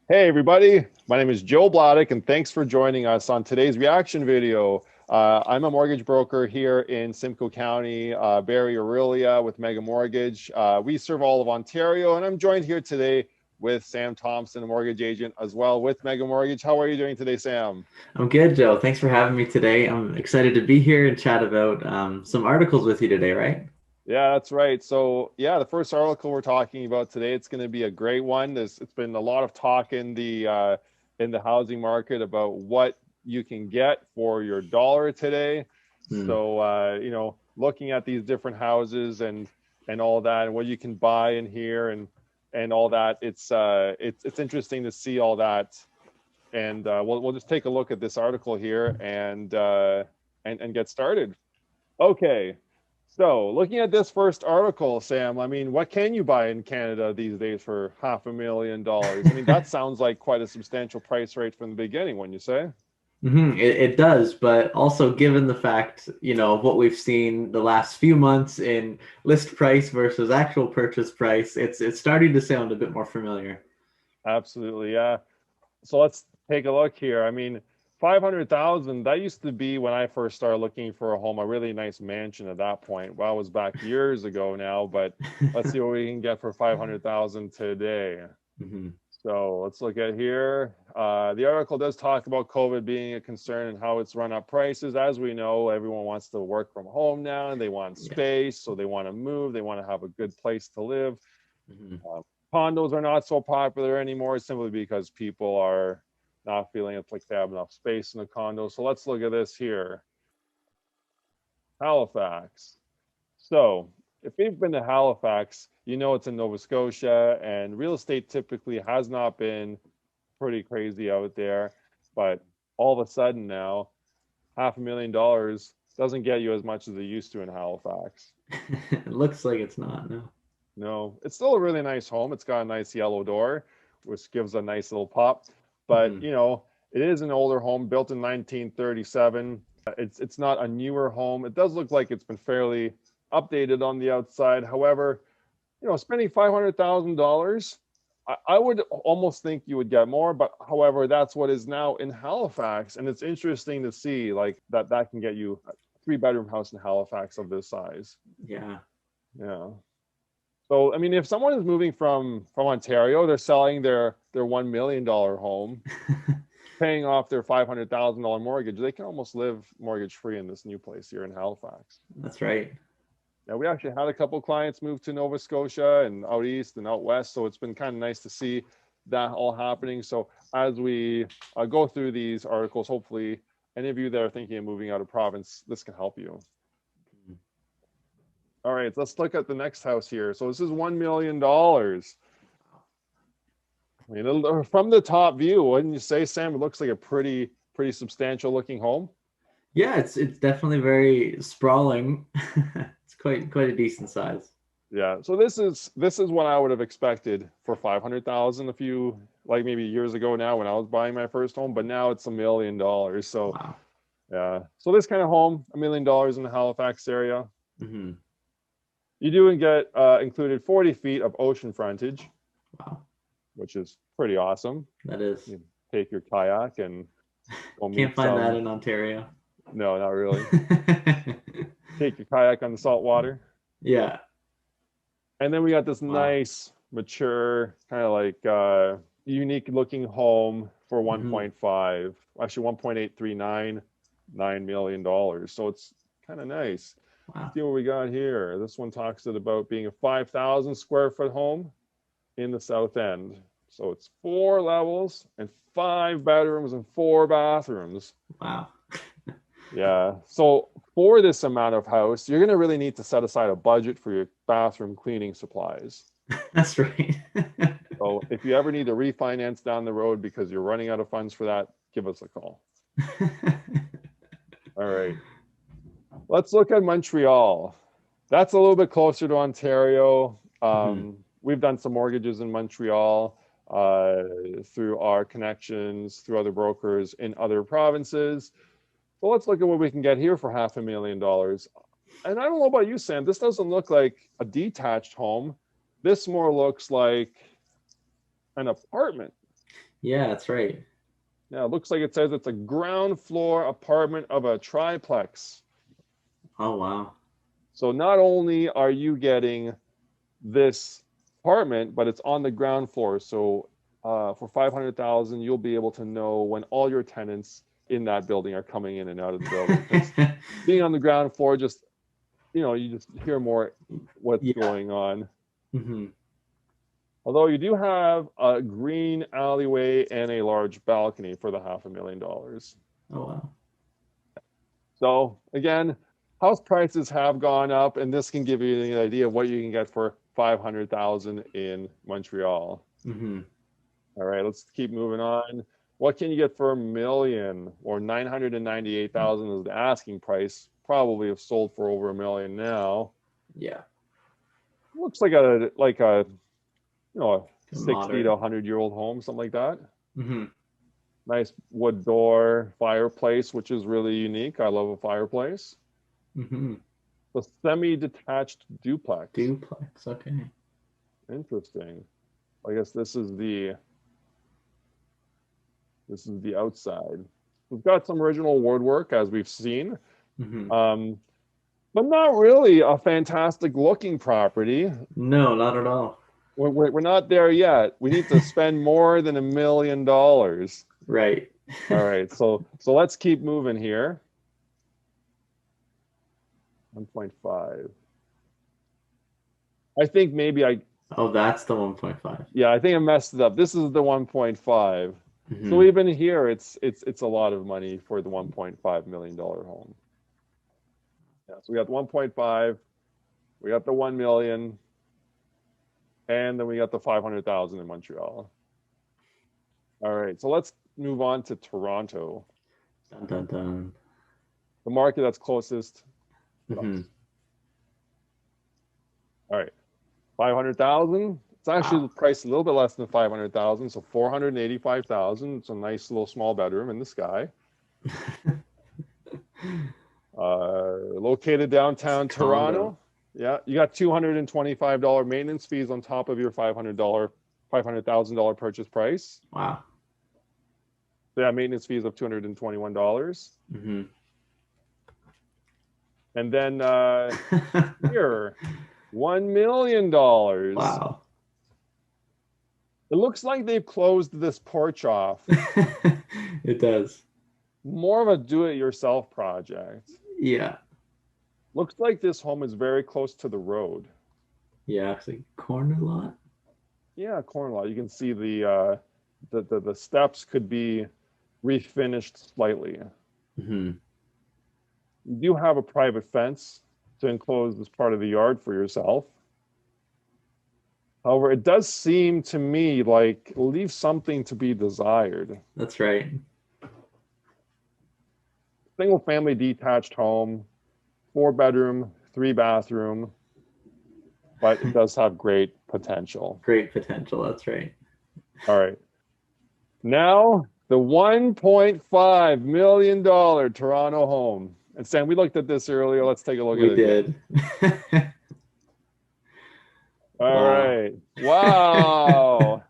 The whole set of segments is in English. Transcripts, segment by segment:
Hey everybody, my name is Joe Bladdock and thanks for joining us on today's reaction video. I'm a mortgage broker here in Simcoe County, Barrie Aurelia with Mega Mortgage. We serve all of Ontario and I'm joined here today with Sam Thompson, a mortgage agent as well with Mega Mortgage. How are you doing today, Sam? I'm good, Joe. Thanks for having me today. I'm excited to be here and chat about some articles with you today, right? Yeah, that's right. So, yeah, the first article we're talking about today, it's going to be a great one. It's been a lot of talk in the housing market about what you can get for your dollar today. Hmm. So, looking at these different houses and all that, and what you can buy in here and all that, it's interesting to see all that. And we'll just take a look at this article here and get started. Okay. So, looking at this first article, Sam, I mean, what can you buy in Canada these days for $500,000? I mean, that sounds like quite a substantial price rate from the beginning, when you say. It does, but also given the fact, of what we've seen the last few months in list price versus actual purchase price, it's starting to sound a bit more familiar. Absolutely, yeah. So let's take a look here. I mean, 500,000, that used to be when I first started looking for a home, a really nice mansion at that point. Well, I was back years ago now, but let's see what we can get for 500,000 today. Mhm. So let's look at here. The article does talk about COVID being a concern and how it's run up prices. As we know, everyone wants to work from home now and they want Yeah. space, so they want to move, they want to have a good place to live. Mhm. Uh, Condos are not so popular anymore simply because people are not feeling it's like they have enough space in a condo. So let's look at this here. Halifax. So, if you've been to Halifax, you know it's in Nova Scotia, and real estate typically has not been pretty crazy out there. But all of a sudden now, $500,000 doesn't get you as much as it used to in Halifax. It looks like it's not, no. No, it's still a really nice home. It's got a nice yellow door, which gives a nice little pop. But Mhm. it is an older home built in 1937. It's not a newer home. It does look like it's been fairly updated on the outside. However, spending $500,000, I would almost think you would get more. But however, that's what is now in Halifax, and it's interesting to see like that can get you a three-bedroom house in Halifax of this size. Yeah. Yeah. So I mean, if someone is moving from Ontario, they're selling their $1 million home, paying off their $500,000 mortgage. They can almost live mortgage free in this new place here in Halifax. That's right. Yeah, we actually had a couple clients move to Nova Scotia and out east and out west, so it's been kind of nice to see that all happening. So as we go through these articles, hopefully any of you that are thinking of moving out of province, this can help you. All right, let's look at the next house here. So this is $1 million. I mean, from the top view, wouldn't you say, Sam? It looks like a pretty substantial looking home. Yeah, it's definitely very sprawling. It's quite a decent size. Yeah. So this is what I would have expected for 500,000 a few like maybe years ago now when I was buying my first home, but now it's $1 million. So Wow. yeah. So this kind of home, $1 million in the Halifax area. Hmm. You do get included 40 feet of ocean frontage, Wow. which is pretty awesome. That is. You take your kayak and go Can't meet find that some. in Ontario. No, not really. Take your kayak on the salt water. Yeah. And then we got this Wow. nice, mature, kind of like unique looking home for Hmm. 1.5, actually $1.8399 million. So it's kind of nice. Wow. See what we got here. This one talks it about being a 5,000 square foot home in the South End. So it's 4 levels and 5 bedrooms and 4 bathrooms. Wow. Yeah. So for this amount of house, you're going to really need to set aside a budget for your bathroom cleaning supplies. That's right. So if you ever need to refinance down the road because you're running out of funds for that, give us a call. All right. Let's look at Montreal. That's a little bit closer to Ontario. Hmm. We've done some mortgages in Montreal uh, through our connections, through other brokers in other provinces. So let's look at what we can get here for $500,000. And I don't know about you, Sam. This doesn't look like a detached home. This more looks like an apartment. Yeah, that's right. Yeah, it looks like it says it's a ground floor apartment of a triplex. Oh wow. So not only are you getting this apartment, but it's on the ground floor. So for 500,000, you'll be able to know when all your tenants in that building are coming in and out of the building. Because being on the ground floor, just you just hear more what's Yeah. going on. Hmm. Although you do have a green alleyway and a large balcony for the $500,000. Oh wow. So again, house prices have gone up, and this can give you an idea of what you can get for 500,000 in Montreal. Hmm. All right, let's keep moving on. What can you get for 1 million or 998,000 is the asking price? Probably have sold for over 1 million now. Yeah. Looks like a 60 to Moderate. 100-year-old home, something like that. Hmm. Nice wood door, fireplace, which is really unique. I love a fireplace. Hmm. The semi-detached duplex. Duplex. Okay. Interesting. I guess this is the outside. We've got some original woodwork as we've seen, Hmm. um, but not really a fantastic looking property. No, not at all. We're not there yet. We need to spend more than $1 million. Right. All right, so let's keep moving here. 1.5. I think maybe Oh, that's the 1.5. yeah, I think I messed it up. This is the 1.5. So Hmm. even here, it's a lot of money for the $1.5 million home. Yeah, so we got the 1.5, we got the 1 million, and then we got the 500,000 in Montreal. All right, so let's move on to Toronto, Dun dun dun. the market that's closest to us. Hmm. All right, 500,000. It's actually Wow. priced a little bit less than 500,000, so 485,000. It's a nice little small bedroom in the sky. Located It's a downtown condo. Toronto. Yeah, you got $225 maintenance fees on top of your $500,000 purchase price. Wow. So yeah, maintenance fees of $221. Hmm. And then here, $1 million. Wow. It looks like they've closed this porch off. It does. More of a do-it-yourself project. Yeah. Looks like this home is very close to the road. Yeah, it's a corner lot. Yeah, corner lot. You can see the steps could be refinished slightly. Hmm. You do have a private fence to enclose this part of the yard for yourself. However, it does seem to me like leave something to be desired. That's right. Single family detached home, 4 bedroom, 3 bathroom, but it does have great potential. Great potential. That's right. All right. Now, the $1.5 million Toronto home. And Sam, we looked at this earlier. Let's take a look at We it again. did. All Wow. right. Wow.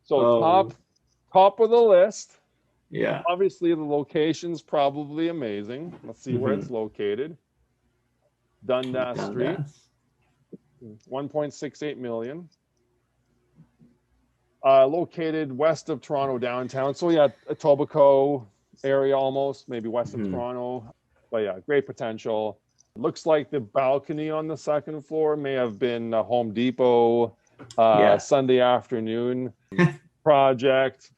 So Oh, top of the list. yeah. Obviously, the location's probably amazing. Let's see where Hmm. it's located. Dundas Street, Dundas. 1.68 million. Located west of Toronto downtown. So yeah, Etobicoke area almost, maybe west of Hmm. Toronto. But yeah, great potential. Looks like the balcony on the second floor may have been a Home Depot Yeah. Sunday afternoon project.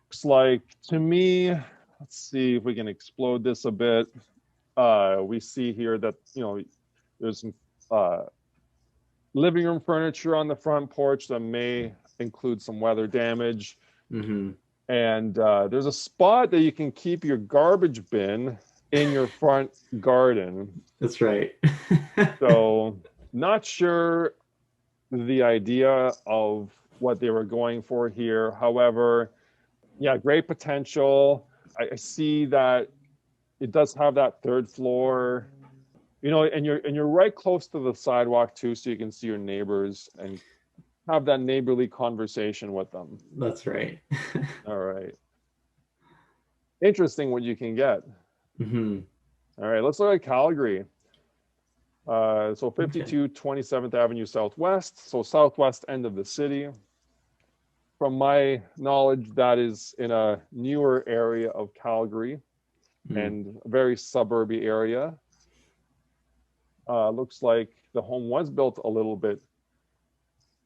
Looks like to me, let's see if we can explode this a bit. We see here that there's some living room furniture on the front porch that may include some weather damage. Hmm. And there's a spot that you can keep your garbage bin in your front garden. That's right. So, not sure the idea of what they were going for here. However, yeah, great potential. I see that it does have that third floor, and you're right close to the sidewalk too, so you can see your neighbors and have that neighborly conversation with them. That's right. All right. Interesting what you can get. Hmm. All right, let's look at Calgary. So Okay. 52 27th Avenue Southwest, so southwest end of the city. From my knowledge, that is in a newer area of Calgary Mm. and a very suburby area. Looks like the home was built a little bit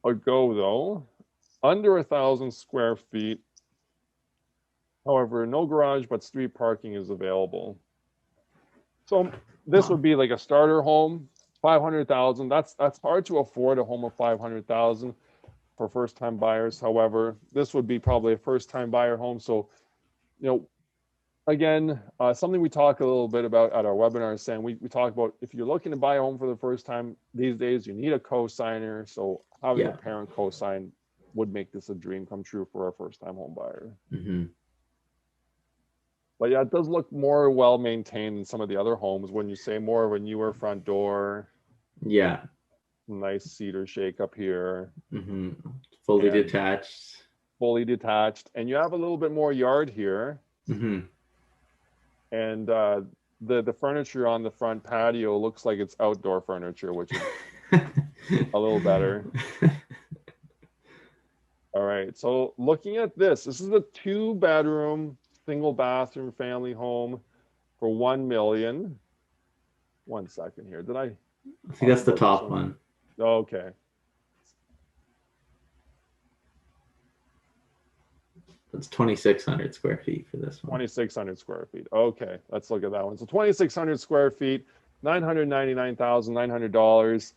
ago, though. Under 1,000 square feet. However, no garage, but street parking is available. So this Wow. would be like a starter home, 500,000. That's hard to afford a home of 500,000 for first-time buyers. However, this would be probably a first-time buyer home. So, again, something we talk a little bit about at our webinar, Sam, we talk about if you're looking to buy a home for the first time these days, you need a co-signer. So having a Yeah. parent co-sign would make this a dream come true for a first-time home buyer. Hmm. But yeah, it does look more well maintained than some of the other homes. When you say more of a newer front door, Yeah. nice cedar shake up here, Hmm. Fully and detached. fully detached. And you have a little bit more yard here. Hmm. And the furniture on the front patio looks like it's outdoor furniture, which is a little better. All right. So looking at this is a 2-bedroom, single bathroom family home for 1 million. 1 second here. Did I I think talk that's the about this top one? one. Okay. It's 2,600 square feet for this one. 2,600 square feet. Okay, let's look at that one. So 2,600 square feet, $999,900.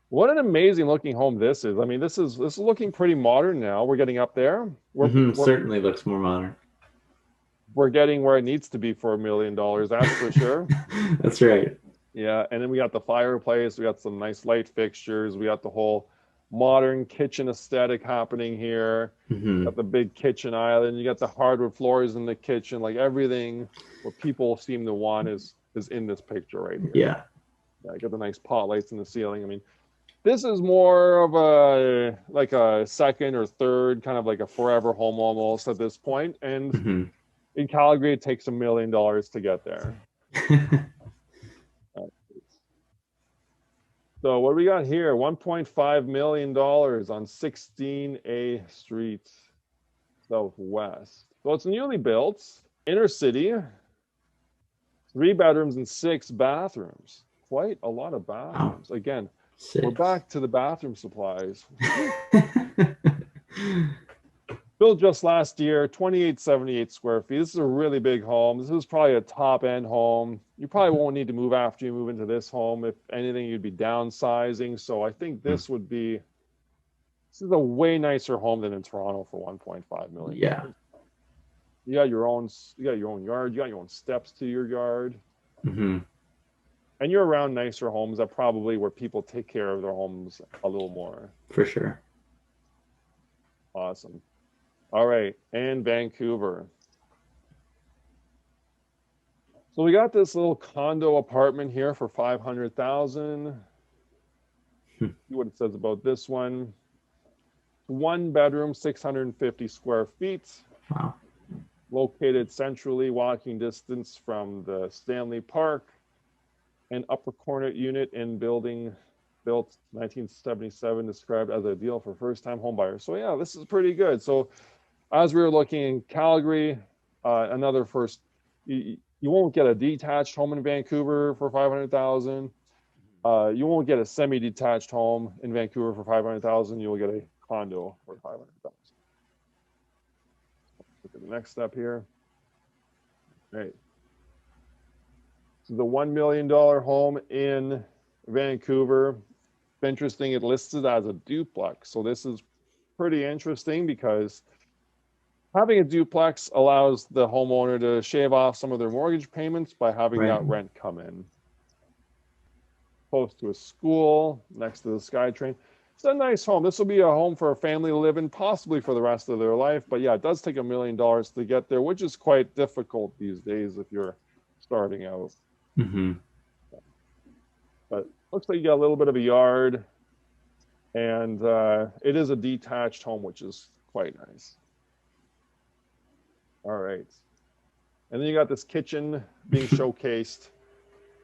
What an amazing looking home this is. I mean, this is looking pretty modern now. We're getting up there. We're Hmm. we're Certainly looks more modern. we're getting where it needs to be for $1 million. That's for sure. That's right. Yeah, and then we got the fireplace. We got some nice light fixtures. We got the whole modern kitchen aesthetic happening here. Hmm. Got the big kitchen island. You got the hardwood floors in the kitchen. Like everything what people seem to want is in this picture right here. Yeah. Yeah, got the nice pot lights in the ceiling. I mean, this is more of a like a second or third, kind of like a forever home almost at this point. And Hmm. in Calgary, it takes $1 million to get there. So what do we got here? $1.5 million on 16A Street Southwest. So it's newly built, inner city, 3 bedrooms and 6 bathrooms. Quite a lot of Wow. bathrooms. Again, we're 6. back to the bathroom supplies. Built just last year, 2,878 square feet. This is a really big home. This is probably a top end home. You probably won't need to move after you move into this home. If anything, you'd be downsizing. So I think this is a way nicer home than in Toronto for 1.5 million. Yeah. You got your own yard. You got your own steps to your yard. Hmm. And you're around nicer homes that probably where people take care of their homes a little more. For sure. Awesome. All right, and Vancouver. So we got this little condo apartment here for 500,000. See what it says about this one. 1 bedroom, 650 square feet. Wow. Located centrally, walking distance from the Stanley Park. An upper corner unit in building built 1977, described as ideal for first-time homebuyers. So yeah, this is pretty good. So as we were looking in Calgary, another first, you won't get a detached home in Vancouver for 500,000. You won't get a semi-detached home in Vancouver for 500,000. You will get a condo for 500,000. Look at the next step here. All right. So the $1 million home in Vancouver. It's interesting. It listed as a duplex. So this is pretty interesting because having a duplex allows the homeowner to shave off some of their mortgage payments by having Right. that rent come in. Close to a school, next to the SkyTrain. It's a nice home. This will be a home for a family to live in, possibly for the rest of their life. But yeah, it does take $1 million to get there, which is quite difficult these days if you're starting out. Hmm. But looks like you got a little bit of a yard. And it is a detached home, which is quite nice. All right. And then you got this kitchen being showcased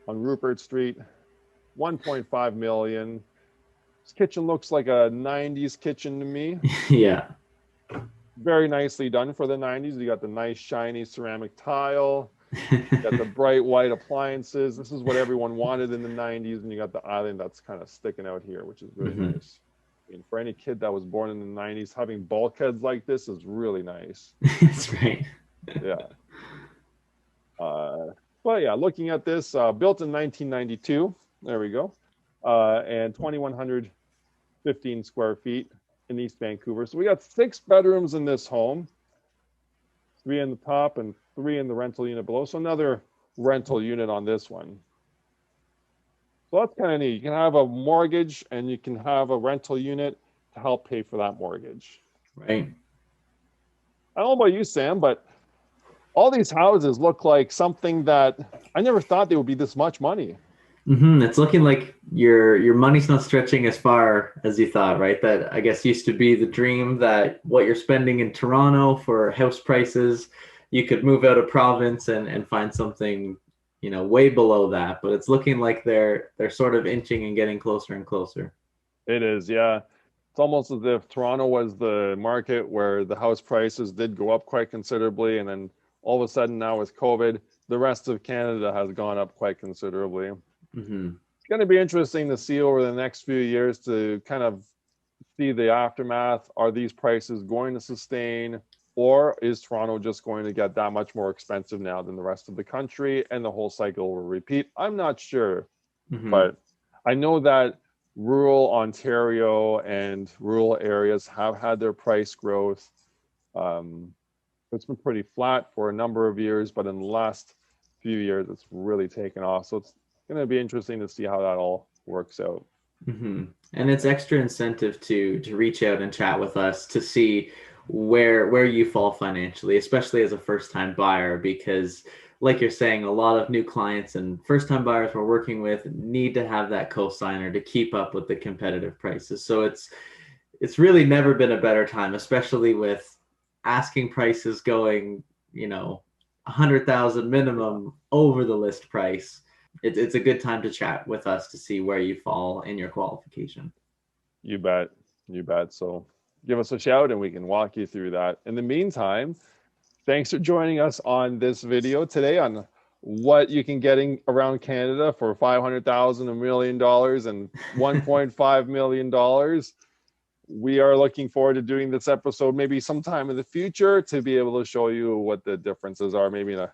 on Rupert Street, 1.5 million. This kitchen looks like a 90s kitchen to me. Yeah. Very nicely done for the 90s. You got the nice shiny ceramic tile. You got the bright white appliances. This is what everyone wanted in the 90s. And you got the island that's kind of sticking out here, which is really nice. I mean, for any kid that was born in the 90s, having bulkheads like this is really nice. That's right. Yeah. But yeah, looking at this, built in 1992. There we go. And 2,115 square feet in East Vancouver. So we got 6 bedrooms in this home, 3 in the top and 3 in the rental unit below. So another rental unit on this one. So that's kind of neat. You can have a mortgage and you can have a rental unit to help pay for that mortgage. Right. I don't know about you, Sam, but all these houses look like something that I never thought they would be this much money. It's looking like your money's not stretching as far as you thought, right? That I guess used to be the dream that what you're spending in Toronto for house prices, you could move out of province and find something, way below that. But it's looking like they're sort of inching and getting closer and closer. It is, yeah. It's almost as if Toronto was the market where the house prices did go up quite considerably, and then all of a sudden now with COVID, the rest of Canada has gone up quite considerably. It's going to be interesting to see over the next few years to kind of see the aftermath. Are these prices going to sustain, or is Toronto just going to get that much more expensive now than the rest of the country and the whole cycle will repeat? I'm not sure, but I know that rural Ontario and rural areas have had their price growth. It's been pretty flat for a number of years, but in the last few years, it's really taken off. So it's going to be interesting to see how that all works out. And it's extra incentive to reach out and chat with us to see where you fall financially, especially as a first-time buyer, because like you're saying, a lot of new clients and first-time buyers we're working with need to have that cosigner to keep up with the competitive prices. So it's really never been a better time, especially with asking prices going, 100,000 minimum over the list price. It's a good time to chat with us to see where you fall in your qualification. You bet. So give us a shout and we can walk you through that. In the meantime, thanks for joining us on this video today on what you can get around Canada for $500,000, $1 million, and $1.5 million. We are looking forward to doing this episode maybe sometime in the future to be able to show you what the differences are, maybe in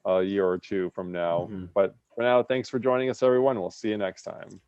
a year or two from now. But for now, thanks for joining us, everyone. We'll see you next time.